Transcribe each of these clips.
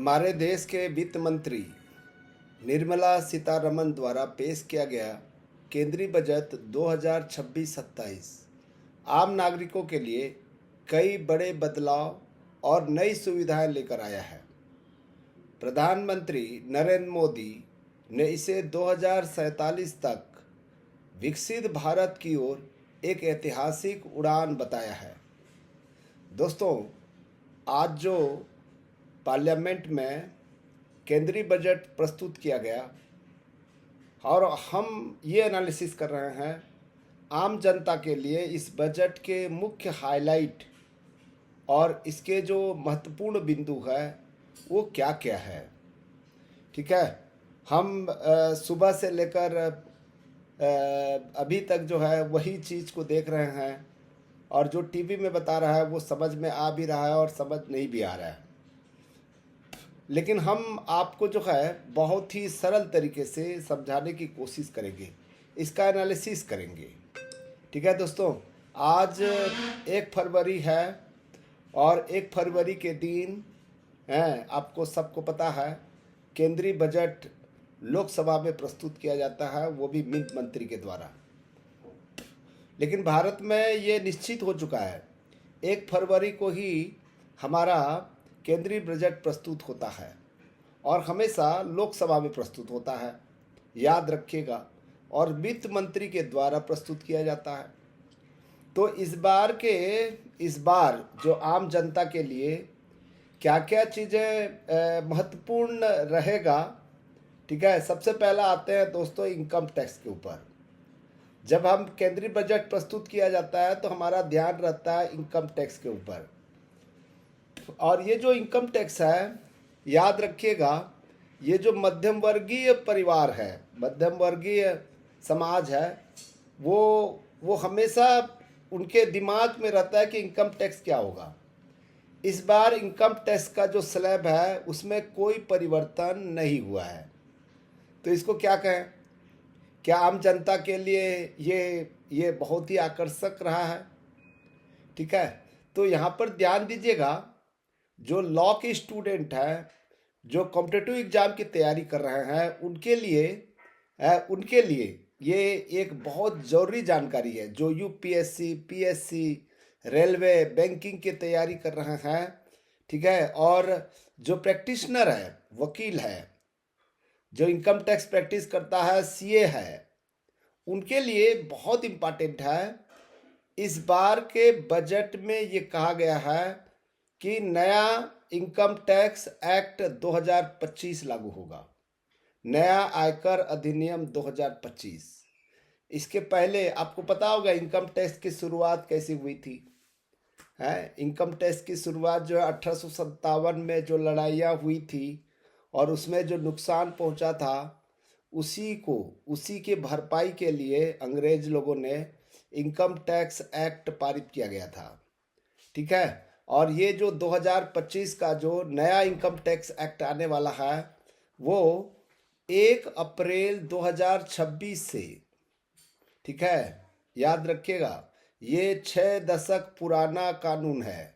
हमारे देश के वित्त मंत्री निर्मला सीतारमण द्वारा पेश किया गया केंद्रीय बजट 2026-27 आम नागरिकों के लिए कई बड़े बदलाव और नई सुविधाएं लेकर आया है। प्रधानमंत्री नरेंद्र मोदी ने इसे 2047 तक विकसित भारत की ओर एक ऐतिहासिक उड़ान बताया है। दोस्तों, आज जो पार्लियामेंट में केंद्रीय बजट प्रस्तुत किया गया और हम ये एनालिसिस कर रहे हैं आम जनता के लिए इस बजट के मुख्य हाइलाइट और इसके जो महत्वपूर्ण बिंदु है वो क्या क्या है। ठीक है, हम सुबह से लेकर अभी तक जो है वही चीज़ को देख रहे हैं और जो टीवी में बता रहा है वो समझ में आ भी रहा है और समझ नहीं भी आ रहा है, लेकिन हम आपको जो है बहुत ही सरल तरीके से समझाने की कोशिश करेंगे, इसका एनालिसिस करेंगे। ठीक है दोस्तों, आज 1 फरवरी है और 1 फरवरी के दिन है, आपको सबको पता है, केंद्रीय बजट लोकसभा में प्रस्तुत किया जाता है, वो भी वित्त मंत्री के द्वारा। लेकिन भारत में ये निश्चित हो चुका है 1 फरवरी को ही हमारा केंद्रीय बजट प्रस्तुत होता है और हमेशा लोकसभा में प्रस्तुत होता है, याद रखिएगा, और वित्त मंत्री के द्वारा प्रस्तुत किया जाता है। तो इस बार जो आम जनता के लिए क्या क्या चीज़ें महत्वपूर्ण रहेगा। ठीक है, सबसे पहला आते हैं दोस्तों इनकम टैक्स के ऊपर। जब हम केंद्रीय बजट प्रस्तुत किया जाता है तो हमारा ध्यान रहता है इनकम टैक्स के ऊपर। और ये जो इनकम टैक्स है, याद रखिएगा, ये जो मध्यम वर्गीय परिवार है, मध्यम वर्गीय समाज है, वो हमेशा उनके दिमाग में रहता है कि इनकम टैक्स क्या होगा। इस बार इनकम टैक्स का जो स्लैब है उसमें कोई परिवर्तन नहीं हुआ है। तो इसको क्या कहें, क्या आम जनता के लिए ये बहुत ही आकर्षक रहा है। ठीक है, तो यहाँ पर ध्यान दीजिएगा, जो लॉ के स्टूडेंट हैं, जो कॉम्पिटिटिव एग्जाम की तैयारी कर रहे हैं, उनके लिए ये एक बहुत ज़रूरी जानकारी है। जो यूपीएससी, पीएससी, रेलवे, बैंकिंग की तैयारी कर रहे हैं, ठीक है, और जो प्रैक्टिशनर है, वकील है, जो इनकम टैक्स प्रैक्टिस करता है, सीए है, उनके लिए बहुत इम्पॉर्टेंट है। इस बार के बजट में ये कहा गया है कि नया इनकम टैक्स एक्ट 2025 लागू होगा, नया आयकर अधिनियम 2025। इसके पहले आपको पता होगा इनकम टैक्स की शुरुआत कैसी हुई थी। है, इनकम टैक्स की शुरुआत जो है 1857 में जो लड़ाइयाँ हुई थी और उसमें जो नुकसान पहुंचा था उसी के भरपाई के लिए अंग्रेज लोगों ने इनकम टैक्स एक्ट पारित किया गया था। ठीक है, और ये जो 2025 का जो नया इनकम टैक्स एक्ट आने वाला है वो 1 अप्रैल 2026 से, ठीक है, याद रखिएगा, ये 6 दशक पुराना कानून है,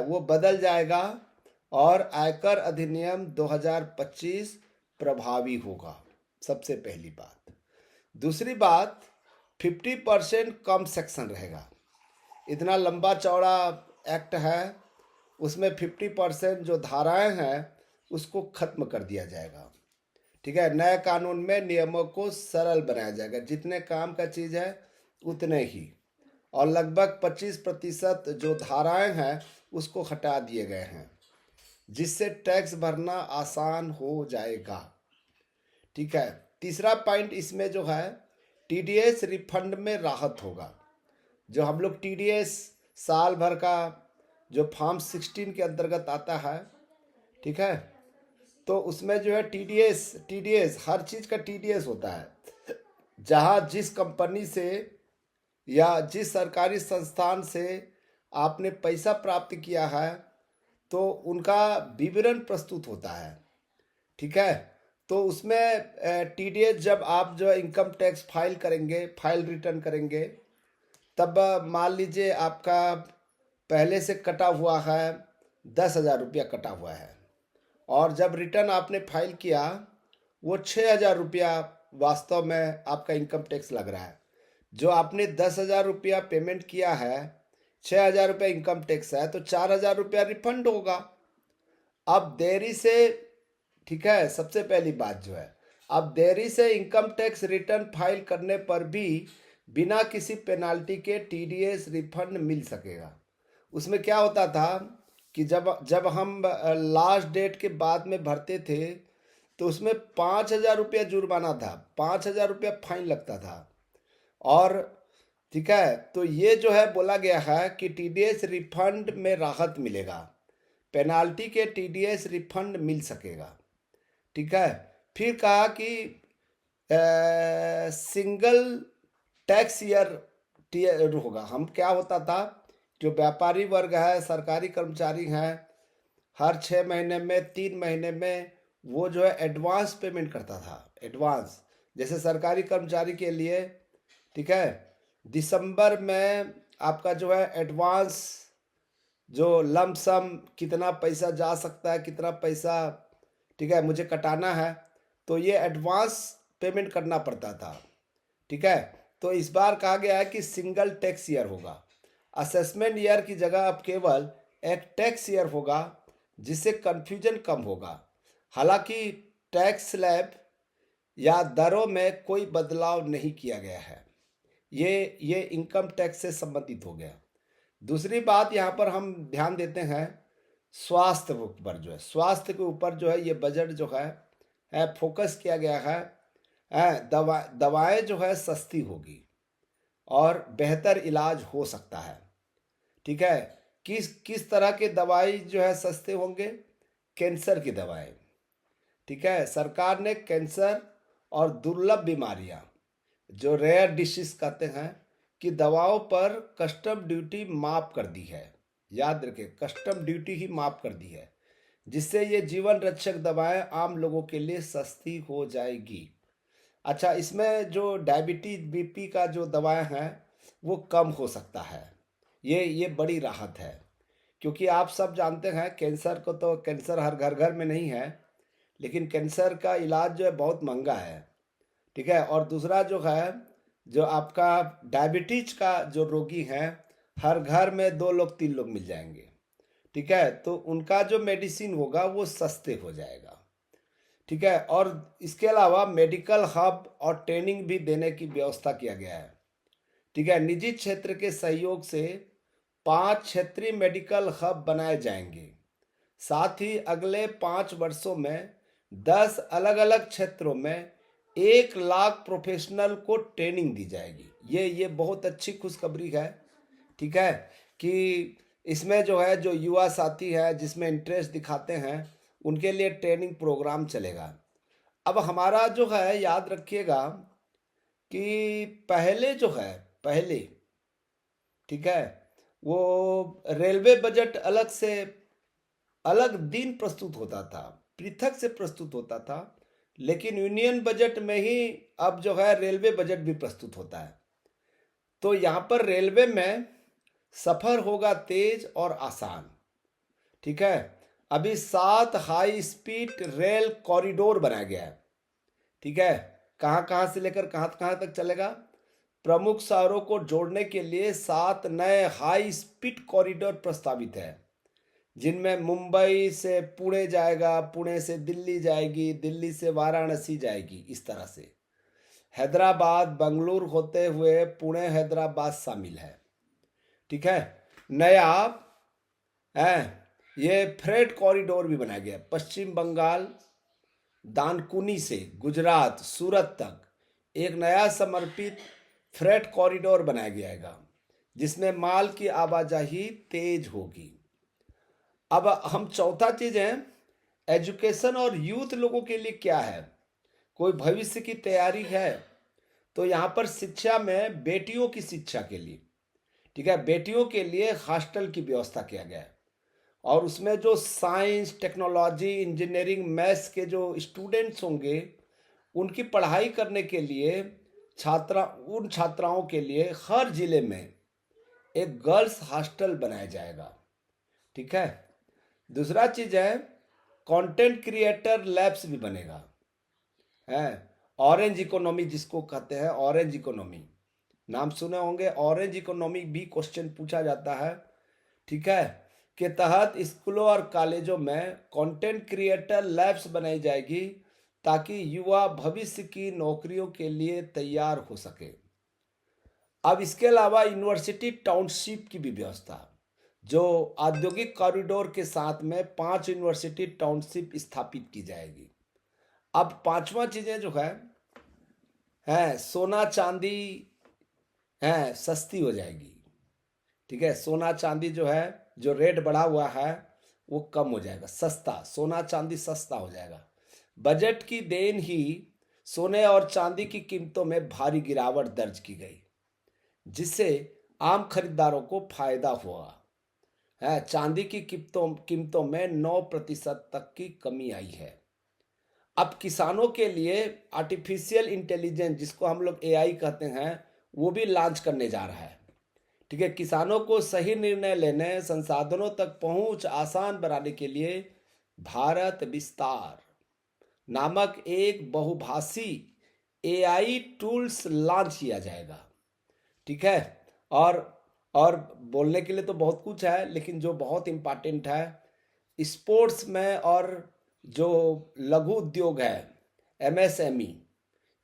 वो बदल जाएगा और आयकर अधिनियम 2025 प्रभावी होगा। सबसे पहली बात। दूसरी बात, 50% कम सेक्शन रहेगा। इतना लंबा चौड़ा एक्ट है, उसमें 50% जो धाराएं हैं उसको खत्म कर दिया जाएगा। ठीक है, नए कानून में नियमों को सरल बनाया जाएगा, जितने काम का चीज़ है उतने ही, और लगभग 25% जो धाराएं हैं उसको हटा दिए गए हैं, जिससे टैक्स भरना आसान हो जाएगा। ठीक है, तीसरा पॉइंट इसमें जो है टीडीएस रिफंड में राहत होगा। जो हम लोग टीडीएस साल भर का जो फॉर्म 16 के अंतर्गत आता है, ठीक है, तो उसमें जो है टीडीएस हर चीज़ का टीडीएस होता है। जहाँ जिस कंपनी से या जिस सरकारी संस्थान से आपने पैसा प्राप्त किया है तो उनका विवरण प्रस्तुत होता है। ठीक है, तो उसमें टीडीएस जब आप जो इनकम टैक्स फाइल रिटर्न करेंगे, तब मान लीजिए आपका पहले से कटा हुआ है 10,000 रुपया कटा हुआ है और जब रिटर्न आपने फाइल किया वो 6,000 रुपया वास्तव में आपका इनकम टैक्स लग रहा है। जो आपने 10,000 रुपया पेमेंट किया है, 6,000 रुपया इनकम टैक्स है, तो 4,000 रुपया रिफंड होगा। अब देरी से, ठीक है, सबसे पहली बात जो है, अब देरी से इनकम टैक्स रिटर्न फाइल करने पर भी बिना किसी पेनाल्टी के टीडीएस रिफंड मिल सकेगा। उसमें क्या होता था कि जब जब हम लास्ट डेट के बाद में भरते थे तो उसमें 5,000 रुपया जुर्माना था, 5,000 रुपया फाइन लगता था। और ठीक है, तो ये जो है बोला गया है कि टीडीएस रिफंड में राहत मिलेगा, पेनाल्टी के टीडीएस रिफंड मिल सकेगा। ठीक है, फिर कहा कि सिंगल टैक्स ईयर होगा। हम क्या होता था, जो व्यापारी वर्ग है, सरकारी कर्मचारी हैं, हर 6 महीने में, 3 महीने में वो जो है एडवांस पेमेंट करता था। एडवांस, जैसे सरकारी कर्मचारी के लिए, ठीक है, दिसंबर में आपका जो है एडवांस जो लम सम कितना पैसा जा सकता है, कितना पैसा, ठीक है, मुझे कटाना है, तो ये एडवांस पेमेंट करना पड़ता था। ठीक है, तो इस बार कहा गया है कि सिंगल टैक्स ईयर होगा। असेसमेंट ईयर की जगह अब केवल एक टैक्स ईयर होगा, जिससे कन्फ्यूजन कम होगा। हालांकि टैक्स स्लैब या दरों में कोई बदलाव नहीं किया गया है। ये इनकम टैक्स से संबंधित हो गया। दूसरी बात यहाँ पर हम ध्यान देते हैं स्वास्थ्य पर, जो है स्वास्थ्य के ऊपर जो है ये बजट जो है फोकस किया गया है। दवाएं जो है सस्ती होगी और बेहतर इलाज हो सकता है। ठीक है, किस तरह के दवाई जो है सस्ते होंगे? कैंसर की दवाएं। ठीक है, सरकार ने कैंसर और दुर्लभ बीमारियां, जो रेयर डिसीज कहते हैं, कि दवाओं पर कस्टम ड्यूटी माफ कर दी है। याद रखें, कस्टम ड्यूटी ही माफ कर दी है, जिससे ये जीवन रक्षक दवाएं आम लोगों के लिए सस्ती हो जाएगी। अच्छा, इसमें जो डायबिटीज, बीपी का जो दवाएं हैं वो कम हो सकता है। ये बड़ी राहत है, क्योंकि आप सब जानते हैं कैंसर को, तो कैंसर हर घर में नहीं है, लेकिन कैंसर का इलाज जो है बहुत महंगा है। ठीक है, और दूसरा जो है, जो आपका डायबिटीज का जो रोगी हैं, हर घर में 2 लोग 3 लोग मिल जाएंगे। ठीक है, तो उनका जो मेडिसिन होगा वो सस्ते हो जाएगा। ठीक है, और इसके अलावा मेडिकल हब और ट्रेनिंग भी देने की व्यवस्था किया गया है। ठीक है, निजी क्षेत्र के सहयोग से 5 क्षेत्रीय मेडिकल हब बनाए जाएंगे। साथ ही अगले 5 वर्षों में 10 अलग अलग क्षेत्रों में 1 लाख प्रोफेशनल को ट्रेनिंग दी जाएगी। ये बहुत अच्छी खुशखबरी है। ठीक है, कि इसमें जो है, जो युवा साथी है जिसमें इंटरेस्ट दिखाते हैं, उनके लिए ट्रेनिंग प्रोग्राम चलेगा। अब हमारा जो है, याद रखिएगा कि पहले जो है, पहले, ठीक है, वो रेलवे बजट अलग से, अलग दिन प्रस्तुत होता था, पृथक से प्रस्तुत होता था, लेकिन यूनियन बजट में ही अब जो है रेलवे बजट भी प्रस्तुत होता है। तो यहाँ पर रेलवे में सफर होगा तेज और आसान। ठीक है, अभी 7 हाई स्पीड रेल कॉरिडोर बनाया गया है। ठीक है, कहाँ कहाँ से लेकर कहाँ कहाँ तक चलेगा? प्रमुख शहरों को जोड़ने के लिए 7 नए हाई स्पीड कॉरिडोर प्रस्तावित है, जिनमें मुंबई से पुणे जाएगा, पुणे से दिल्ली जाएगी, दिल्ली से वाराणसी जाएगी, इस तरह से। हैदराबाद बंगलुरु होते हुए पुणे हैदराबाद शामिल है। ठीक है, नया है ये फ्रेट कॉरिडोर भी बनाया गया। पश्चिम बंगाल दानकुनी से गुजरात सूरत तक एक नया समर्पित फ्रेट कॉरिडोर बनाया जाएगा, जिसमें माल की आवाजाही तेज होगी। अब हम चौथा चीज है, एजुकेशन और यूथ लोगों के लिए क्या है, कोई भविष्य की तैयारी है, तो यहाँ पर शिक्षा में बेटियों की शिक्षा के लिए, ठीक है, बेटियों के लिए हॉस्टल की व्यवस्था किया गया है। और उसमें जो साइंस, टेक्नोलॉजी, इंजीनियरिंग, मैथ्स के जो स्टूडेंट्स होंगे, उनकी पढ़ाई करने के लिए उन छात्राओं के लिए हर जिले में एक गर्ल्स हॉस्टल बनाया जाएगा। ठीक है, दूसरा चीज है कंटेंट क्रिएटर लैब्स भी बनेगा है। ऑरेंज इकोनॉमी जिसको कहते हैं, ऑरेंज इकोनॉमी नाम सुने होंगे। ऑरेंज इकोनॉमी भी क्वेश्चन पूछा जाता है, ठीक है, के तहत स्कूलों और कॉलेजों में कंटेंट क्रिएटर लैब्स बनाई जाएगी ताकि युवा भविष्य की नौकरियों के लिए तैयार हो सके। अब इसके अलावा यूनिवर्सिटी टाउनशिप की भी व्यवस्था, जो औद्योगिक कॉरिडोर के साथ में 5 यूनिवर्सिटी टाउनशिप स्थापित की जाएगी। अब पांचवा चीजें जो है सोना चांदी है सस्ती हो जाएगी, ठीक है। सोना चांदी जो है, जो रेट बढ़ा हुआ है वो कम हो जाएगा, सस्ता, सोना चांदी सस्ता हो जाएगा। बजट की देन ही सोने और चांदी की कीमतों में भारी गिरावट दर्ज की गई, जिससे आम खरीदारों को फायदा हुआ है। चांदी की कीमतों में 9% तक की कमी आई है। अब किसानों के लिए आर्टिफिशियल इंटेलिजेंस, जिसको हम लोग एआई कहते हैं, वो भी लॉन्च करने जा रहा है, ठीक है। किसानों को सही निर्णय लेने, संसाधनों तक पहुंच आसान बनाने के लिए भारत विस्तार नामक एक बहुभाषी एआई टूल्स लॉन्च किया जाएगा, ठीक है। और बोलने के लिए तो बहुत कुछ है, लेकिन जो बहुत इम्पोर्टेंट है, स्पोर्ट्स में और जो लघु उद्योग है, एमएसएमई,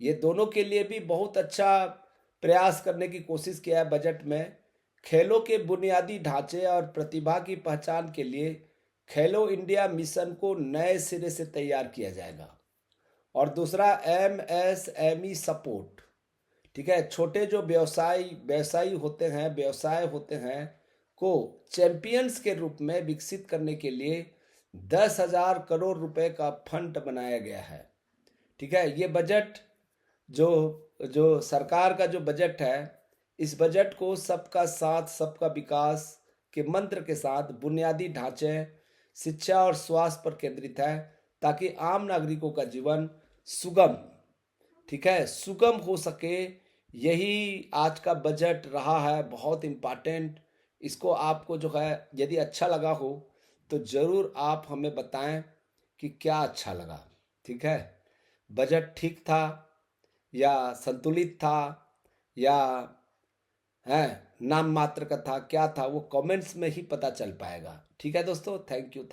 ये दोनों के लिए भी बहुत अच्छा प्रयास करने की कोशिश किया है बजट में। खेलों के बुनियादी ढांचे और प्रतिभा की पहचान के लिए खेलो इंडिया मिशन को नए सिरे से तैयार किया जाएगा। और दूसरा एमएसएमई सपोर्ट, ठीक है, छोटे जो व्यवसायी होते हैं को चैंपियंस के रूप में विकसित करने के लिए 10,000 करोड़ रुपए का फंड बनाया गया है, ठीक है। ये बजट जो जो सरकार का जो बजट है, इस बजट को सबका साथ सबका विकास के मंत्र के साथ बुनियादी ढांचे, शिक्षा और स्वास्थ्य पर केंद्रित है, ताकि आम नागरिकों का जीवन सुगम, ठीक है, सुगम हो सके। यही आज का बजट रहा है, बहुत इम्पॉर्टेंट। इसको आपको जो है यदि अच्छा लगा हो तो ज़रूर आप हमें बताएं कि क्या अच्छा लगा, ठीक है। बजट ठीक था या संतुलित था या है नाम मात्र का था, क्या था, वो कमेंट्स में ही पता चल पाएगा, ठीक है दोस्तों। Thank you.